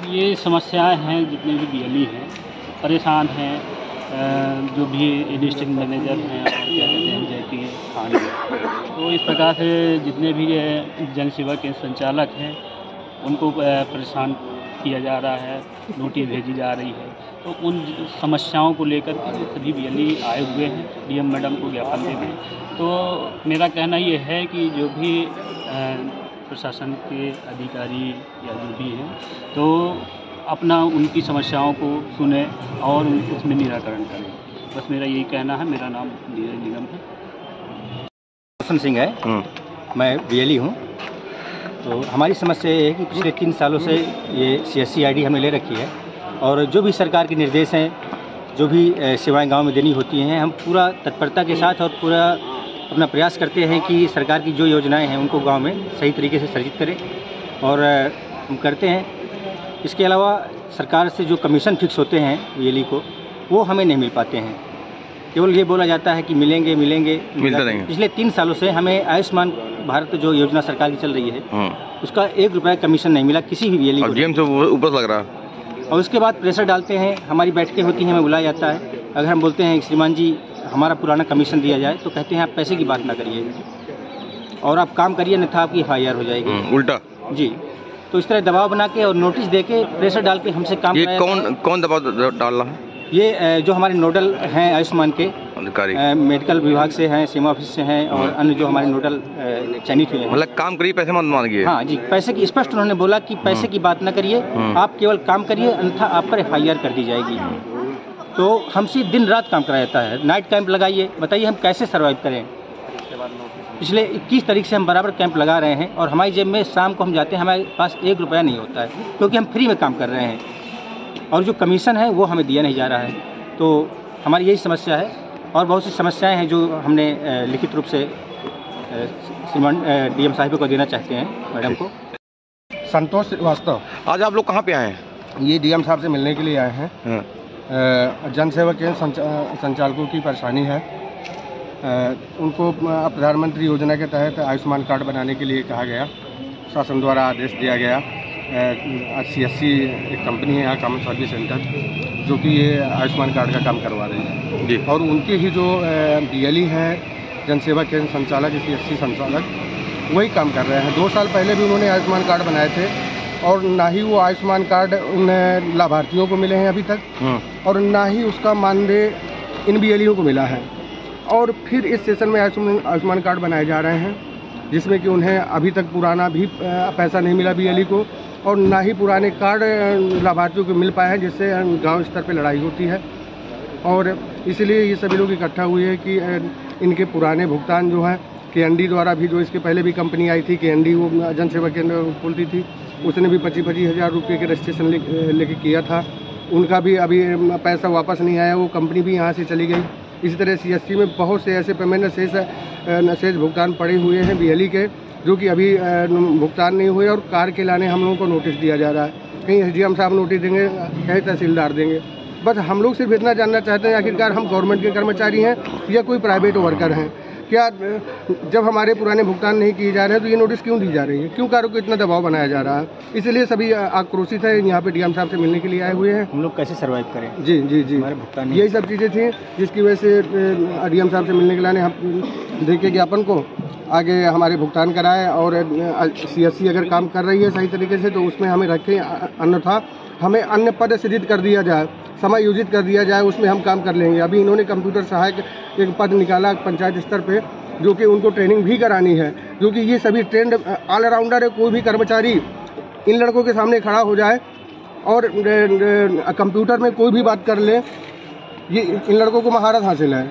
ये समस्याएं हैं, जितने भी बीएलई हैं परेशान हैं। जो भी डिस्ट्रिक्ट मैनेजर हैं और क्या कहते हैं जैकी खान, तो इस प्रकार से जितने भी जन सेवा के संचालक हैं उनको परेशान किया जा रहा है, नोटिस भेजी जा रही है। तो उन समस्याओं को लेकर के सभी बीएलई आए हुए हैं, डीएम मैडम को ज्ञापन देंगे। तो मेरा कहना ये है कि जो भी प्रशासन के अधिकारी या जो भी हैं तो अपना उनकी समस्याओं को सुने और उसमें निराकरण करें। बस मेरा यही कहना है। मेरा नाम नीरज निगम है। रोशन सिंह है, मैं बीएलई हूँ। तो हमारी समस्या ये है कि पिछले 3 सालों से ये CSC ID हमने ले रखी है और जो भी सरकार के निर्देश हैं, जो भी सेवाएं गांव में देनी होती हैं, हम पूरा तत्परता के साथ और पूरा अपना प्रयास करते हैं कि सरकार की जो योजनाएं हैं उनको गांव में सही तरीके से सर्जित करें और हम करते हैं। इसके अलावा सरकार से जो कमीशन फिक्स होते हैं बीएलई को, वो हमें नहीं मिल पाते हैं। केवल ये बोला जाता है कि मिलेंगे मिलते रहेंगे। पिछले 3 सालों से हमें आयुष्मान भारत जो योजना सरकार की चल रही है उसका 1 रुपया कमीशन नहीं मिला किसी भी बीएलई को। डीएम से ऊपर लग रहा है। और उसके बाद प्रेशर डालते हैं, हमारी बैठकें होती हैं, हमें बुलाया जाता है। अगर हम बोलते हैं श्रीमान जी हमारा पुराना कमीशन दिया जाए तो कहते हैं आप पैसे की बात ना करिए और आप काम करिए, अन्यथा आपकी FIR हो जाएगी। उल्टा जी। तो इस तरह दबाव बना के और नोटिस दे के प्रेशर डाल के हमसे काम। ये कौन दबाव डाल रहा है? ये जो हमारे नोडल हैं आयुष्मान के अधिकारी, मेडिकल विभाग से हैं, सीमा ऑफिस से हैं और अन्य जो हमारे नोडल चयनित हुए हैं। मतलब काम करिए, पैसे मत मांगिए। हाँ जी, पैसे की स्पष्ट उन्होंने बोला कि पैसे की बात न करिए, आप केवल काम करिए, अन्यथा आप पर FIR कर दी जाएगी। तो हमसे दिन रात काम कराया जाता है। नाइट कैंप लगाइए, बताइए हम कैसे सर्वाइव करें। पिछले 21 तारीख से हम बराबर कैंप लगा रहे हैं और हमारी जेब में शाम को हम जाते हैं, हमारे पास 1 रुपया नहीं होता है क्योंकि हम फ्री में काम कर रहे हैं और जो कमीशन है वो हमें दिया नहीं जा रहा है। तो हमारी यही समस्या है और बहुत सी समस्याएं हैं जो हमने लिखित रूप से श्रीमान डीएम साहिब को देना चाहते हैं, मैडम को। संतोष श्रीवास्तव। आज आप लोग कहाँ पे आए हैं? ये डीएम साहब से मिलने के लिए आए हैं। जन सेवा केंद्र संचालकों की परेशानी है। उनको प्रधानमंत्री योजना के तहत आयुष्मान कार्ड बनाने के लिए कहा गया, शासन द्वारा आदेश दिया गया। CSC एक कंपनी है यहाँ, कॉमन सर्विस सेंटर, जो कि ये आयुष्मान कार्ड का काम करवा रही है जी। और उनके ही जो बीएलई हैं, जन सेवा केंद्र संचालक, CSC संचालक, वही काम कर रहे हैं। 2 साल पहले भी उन्होंने आयुष्मान कार्ड बनाए थे और ना ही वो आयुष्मान कार्ड उन लाभार्थियों को मिले हैं अभी तक और ना ही उसका मानदेय इन बीएलईओं को मिला है। और फिर इस सेशन में आयुष्मान कार्ड बनाए जा रहे हैं जिसमें कि उन्हें अभी तक पुराना भी पैसा नहीं मिला बीएलई को और ना ही पुराने कार्ड लाभार्थियों को मिल पाए हैं, जिससे गांव स्तर पे लड़ाई होती है। और इसलिए ये सभी लोग इकट्ठा हुए हैं कि इनके पुराने भुगतान जो है KND द्वारा भी, जो इसके पहले भी कंपनी आई थी KND, वो जन सेवा केंद्र खोलती थी, उसने भी 25-25 हज़ार रुपये के रजिस्ट्रेशन लेके किया था, उनका भी अभी पैसा वापस नहीं आया, वो कंपनी भी यहाँ से चली गई। इसी तरह CSC में बहुत से ऐसे पेमेंट नशेष भुगतान पड़े हुए हैं बीएलई के, जो कि अभी भुगतान नहीं हुए और कार के लाने हम लोगों को नोटिस दिया जा रहा है। कहीं SDM साहब नोटिस देंगे, कहीं तहसीलदार देंगे। बस हम लोग सिर्फ इतना जानना चाहते हैं आखिरकार हम गवर्नमेंट के कर्मचारी हैं या कोई प्राइवेट वर्कर हैं? क्या जब हमारे पुराने भुगतान नहीं किए जा रहे हैं तो ये नोटिस क्यों दी जा रही है? क्यों कारों को इतना दबाव बनाया जा रहा है? इसलिए सभी आक्रोशित है, यहाँ पे डीएम साहब से मिलने के लिए आए हुए हैं। हम लोग कैसे सर्वाइव करें? जी, हमारे भुगतान यही सब चीज़ें थी जिसकी वजह से डीएम साहब से मिलने के लिए हम देखे ज्ञापन को आगे हमारे भुगतान कराए और CSC अगर काम कर रही है सही तरीके से तो उसमें हमें रखें, अन्यथा हमें अन्य पद सृजित कर दिया जाए, समायोजित कर दिया जाए, उसमें हम काम कर लेंगे। अभी इन्होंने कंप्यूटर सहायक एक पद निकाला पंचायत स्तर पे, जो कि उनको ट्रेनिंग भी करानी है, जो कि ये सभी ट्रेंड ऑलराउंडर है। कोई भी कर्मचारी इन लड़कों के सामने खड़ा हो जाए और कंप्यूटर में कोई भी बात कर ले, ये इन लड़कों को महारत हासिल है।